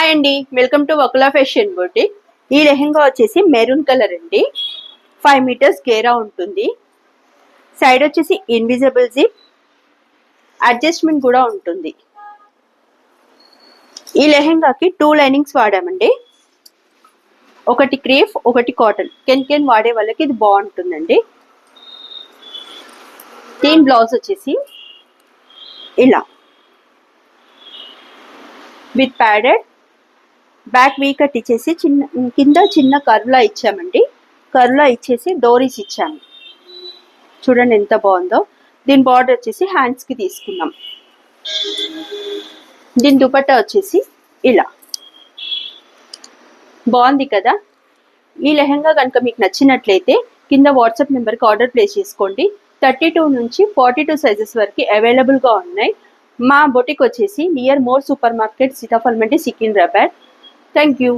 Hi అండి, welcome to వకులా fashion బoutique. ఈ లెహంగా వచ్చేసి మెరూన్ కలర్ అండి. 5 మీటర్స్ గేరా ఉంటుంది. సైడ్ వచ్చేసి ఇన్విజిబుల్ జిప్, అడ్జస్ట్మెంట్ కూడా ఉంటుంది. ఈ లెహంగాకి 2 లైనింగ్స్ వాడామండి. ఒకటి క్రేప్, ఒకటి కాటన్. కెన్ వాడే వాళ్ళకి ఇది బాగుంటుందండి. దీని బ్లౌజ్ వచ్చేసి ఇలా with padded back we cut ఇచ్చేసి కింద చిన్న కర్వ్లా ఇచ్చామండి. కర్వ్లా ఇచ్చేసి డోరీస్ ఇచ్చాము. చూడండి ఎంత బాగుందో. దీని బార్డర్ వచ్చేసి హ్యాండ్స్కి తీసుకున్నాం. దీని దుపట్టా వచ్చేసి ఇలా బాగుంది కదా. ఈ లెహంగా కనుక మీకు నచ్చినట్లయితే కింద వాట్సాప్ నెంబర్కి ఆర్డర్ ప్లేస్ చేసుకోండి. 32 నుంచి 42 సైజెస్ వరకు అవైలబుల్గా ఉన్నాయి. మా బొటిక్ వచ్చేసి near more super market, Sitaphal mandi, Secunderabad. Thank you.